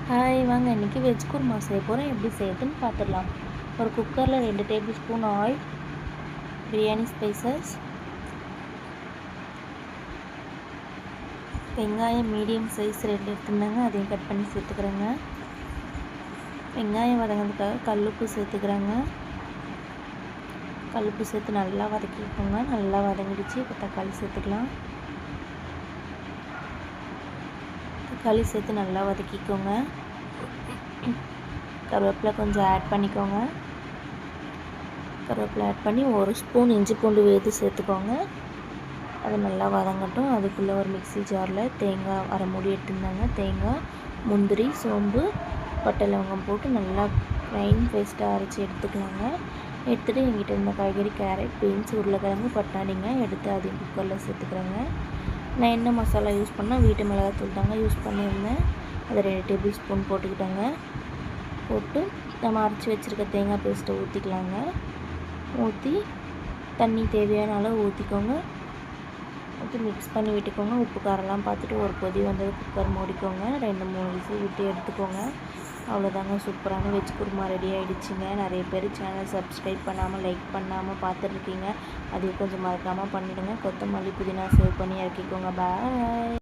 Hi வாங்க இன்றைக்கி veg kurma செய்ய போகிறேன். எப்படி செய்யுதுன்னு பார்த்துடலாம். ஒரு குக்கரில் 2 table spoon oil, biryani spices, வெங்காயம் மீடியம் சைஸ் 2 எடுத்துருந்தாங்க, அதையும் கட் பண்ணி சேர்த்துக்கிறேங்க. வெங்காயம் வதங்கிறதுக்காக கல்லுப்பு சேர்த்துக்கிறேங்க. கல்லுப்பு சேர்த்து நல்லா வதக்கிக்கோங்க. நல்லா வதங்கிடுச்சு. இப்போ தக்காளி சேர்த்துக்கலாம். தக்காளி சேர்த்து நல்லா வதக்கிக்கோங்க. கருவேப்பிலை கொஞ்சம் ஆட் பண்ணிக்கோங்க. கருவேப்பிலை ஆட் பண்ணி 1 ஸ்பூன் இஞ்சி பூண்டு விழுது சேர்த்துக்கோங்க. அது நல்லா வதங்கட்டும். அதுக்குள்ளே ஒரு மிக்ஸி ஜாரில் தேங்காய் அரை மூடி எடுத்துருந்தாங்க. தேங்காய், முந்திரி, சோம்பு, பட்டை, லவங்கம் போட்டு நல்லா ஃபைன் பேஸ்ட்டாக அரைச்சி எடுத்துக்கலாங்க. எடுத்துகிட்டு எங்கிட்ட இருந்த காய்கறி கேரட், பீன்ஸ், உருளைக்கிழங்கு, பட்டாணிங்க எடுத்து அதையும் குக்கரில் சேர்த்துக்கிறேங்க. நான் என்ன மசாலா யூஸ் பண்ணால் வீட்டு மிளகாத்தூள் தாங்க யூஸ் பண்ணியிருந்தேன். அதை 2 டேபிள் ஸ்பூன் போட்டுக்கிட்டேங்க. போட்டு நம்ம அரைச்சி வச்சுருக்க தேங்காய் பேஸ்ட்டை ஊற்றிக்கலாங்க. ஊற்றி தண்ணி தேவையான அளவு ஊற்றிக்கோங்க. ஊற்றி மிக்ஸ் பண்ணி விட்டுக்கோங்க. உப்பு காரெல்லாம் பார்த்துட்டு ஒரு கொதி வந்தது குக்கர் மூடிக்கோங்க. 2-3 விசில் விட்டு எடுத்துக்கோங்க. அவ்வளோதாங்க, சூப்பரான வெஜ் குருமா ரெடி ஆகிடுச்சிங்க. நிறைய பேர் சேனல் சப்ஸ்கிரைப் பண்ணாமல் லைக் பண்ணாமல் பார்த்துட்ருக்கீங்க. அதையும் கொஞ்சம் மறக்காமல் பண்ணிவிடுங்க. கொத்தமல்லி, புதினா சேவ் பண்ணி இறக்கிக்கோங்க. பாய்.